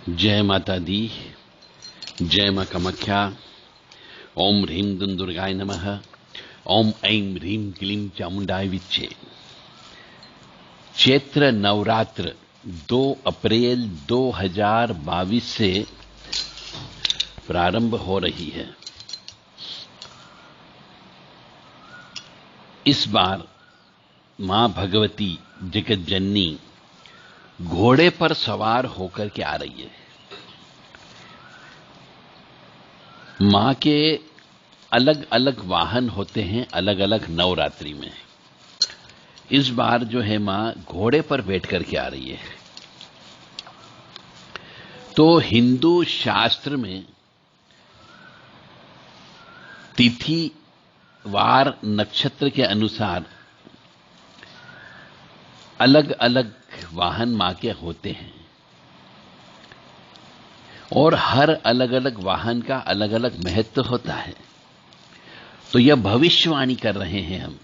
जय माता दी। जय मां कामाख्या। ओम ह्रीं दुं दुर्गाय नमः। ओम ऐं ह्रीं क्लीं चामुंडाय विच्चे। चैत्र नवरात्र 2 अप्रैल 2022 से प्रारंभ हो रही है। इस बार मां भगवती जगत जननी घोड़े पर सवार होकर के आ रही है। मां के अलग अलग वाहन होते हैं अलग अलग नवरात्रि में। इस बार जो है मां घोड़े पर बैठ करके आ रही है। तो हिंदू शास्त्र में तिथि वार नक्षत्र के अनुसार अलग अलग वाहन मां के होते हैं और हर अलग अलग वाहन का अलग अलग महत्व होता है। तो यह भविष्यवाणी कर रहे हैं हम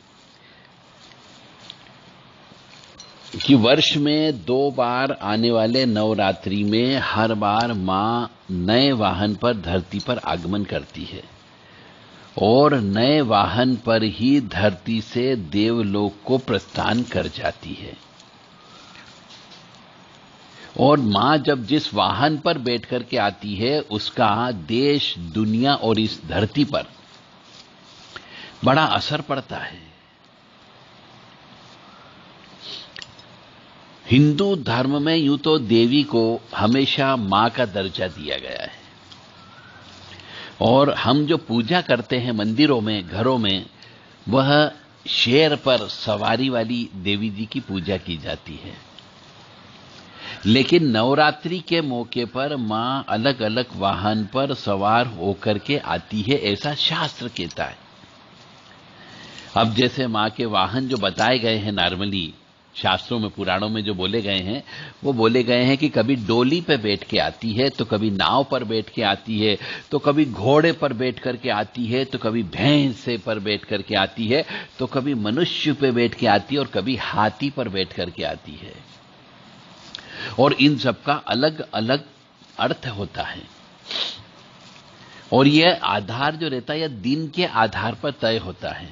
कि वर्ष में 2 बार आने वाले नवरात्रि में हर बार मां नए वाहन पर धरती पर आगमन करती है और नए वाहन पर ही धरती से देवलोक को प्रस्थान कर जाती है। और मां जब जिस वाहन पर बैठ करके आती है उसका देश दुनिया और इस धरती पर बड़ा असर पड़ता है। हिंदू धर्म में यूं तो देवी को हमेशा मां का दर्जा दिया गया है और हम जो पूजा करते हैं मंदिरों में घरों में वह शेर पर सवारी वाली देवी जी की पूजा की जाती है। लेकिन नवरात्रि के मौके पर मां अलग अलग वाहन पर सवार होकर के आती है, ऐसा शास्त्र कहता है। अब जैसे मां के वाहन जो बताए गए हैं नॉर्मली शास्त्रों में पुराणों में जो बोले गए हैं वो बोले गए हैं कि कभी डोली पे बैठ के आती है तो कभी नाव पर बैठ के आती है तो कभी घोड़े पर बैठ करके आती है तो कभी भैंस पर बैठ करके आती है तो कभी मनुष्य पे बैठ के आती है और कभी हाथी पर बैठ करके आती है। और इन सब का अलग अलग अर्थ होता है और यह आधार जो रहता है यह दिन के आधार पर तय होता है।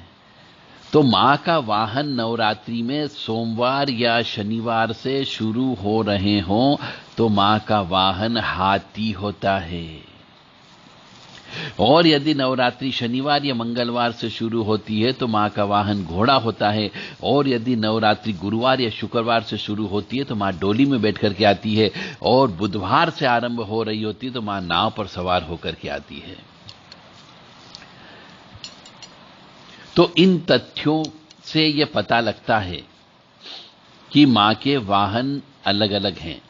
तो मां का वाहन नवरात्रि में सोमवार या शनिवार से शुरू हो रहे हों तो मां का वाहन हाथी होता है और यदि नवरात्रि शनिवार या मंगलवार से शुरू होती है तो मां का वाहन घोड़ा होता है और यदि नवरात्रि गुरुवार या शुक्रवार से शुरू होती है तो मां डोली में बैठ करके आती है और बुधवार से आरंभ हो रही होती है तो मां नाव पर सवार होकर के आती है। तो इन तथ्यों से यह पता लगता है कि मां के वाहन अलग अलग हैं।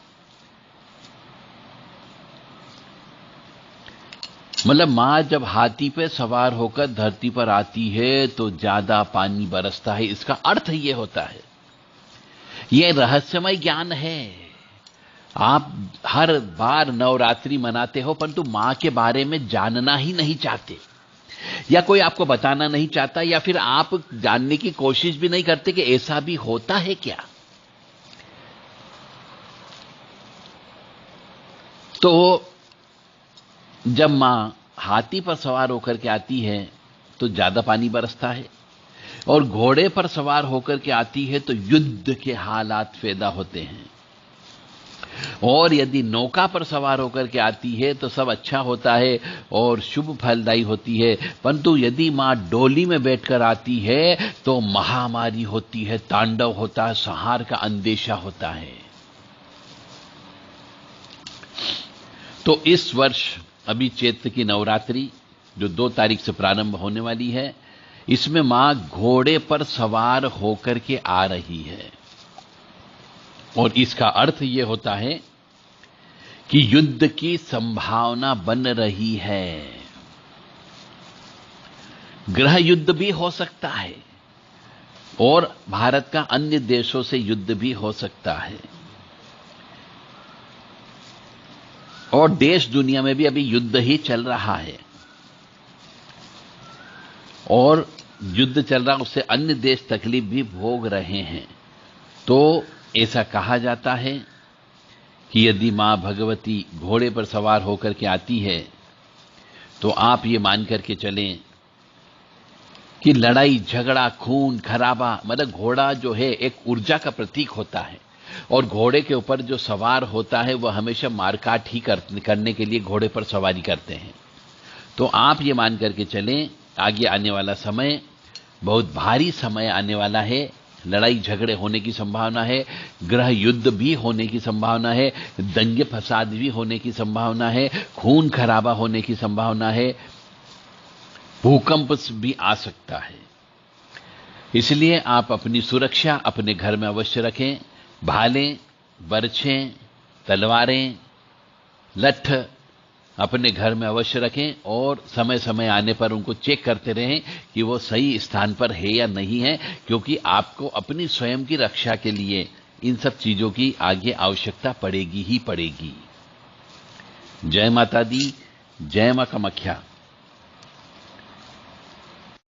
मतलब मां जब हाथी पे सवार होकर धरती पर आती है तो ज्यादा पानी बरसता है, इसका अर्थ यह होता है। यह रहस्यमय ज्ञान है। आप हर बार नवरात्रि मनाते हो परंतु मां के बारे में जानना ही नहीं चाहते या कोई आपको बताना नहीं चाहता या फिर आप जानने की कोशिश भी नहीं करते कि ऐसा भी होता है क्या। तो जब मां हाथी पर सवार होकर के आती है तो ज्यादा पानी बरसता है और घोड़े पर सवार होकर के आती है तो युद्ध के हालात पैदा होते हैं और यदि नौका पर सवार होकर के आती है तो सब अच्छा होता है और शुभ फलदायी होती है। परंतु यदि मां डोली में बैठकर आती है तो महामारी होती है, तांडव होता है, संहार का अंदेशा होता है। तो इस वर्ष अभी चैत्र की नवरात्रि जो 2 तारीख से प्रारंभ होने वाली है इसमें मां घोड़े पर सवार होकर के आ रही है और इसका अर्थ यह होता है कि युद्ध की संभावना बन रही है। गृह युद्ध भी हो सकता है और भारत का अन्य देशों से युद्ध भी हो सकता है और देश दुनिया में भी अभी युद्ध ही चल रहा है और युद्ध चल रहा उससे अन्य देश तकलीफ भी भोग रहे हैं। तो ऐसा कहा जाता है कि यदि मां भगवती घोड़े पर सवार होकर के आती है तो आप ये मान करके चलें कि लड़ाई झगड़ा खून खराबा, मतलब घोड़ा जो है एक ऊर्जा का प्रतीक होता है और घोड़े के ऊपर जो सवार होता है वह हमेशा मारकाट ही करने के लिए घोड़े पर सवारी करते हैं। तो आप ये मान करके चलें आगे आने वाला समय बहुत भारी समय आने वाला है। लड़ाई झगड़े होने की संभावना है, गृह युद्ध भी होने की संभावना है, दंगे फसाद भी होने की संभावना है, खून खराबा होने की संभावना है, भूकंप भी आ सकता है। इसलिए आप अपनी सुरक्षा अपने घर में अवश्य रखें। भालें, बरछें, तलवारें, लठ अपने घर में अवश्य रखें और समय समय आने पर उनको चेक करते रहें कि वो सही स्थान पर है या नहीं है, क्योंकि आपको अपनी स्वयं की रक्षा के लिए इन सब चीजों की आगे आवश्यकता पड़ेगी ही पड़ेगी। जय माता दी, जय मां कामाख्या।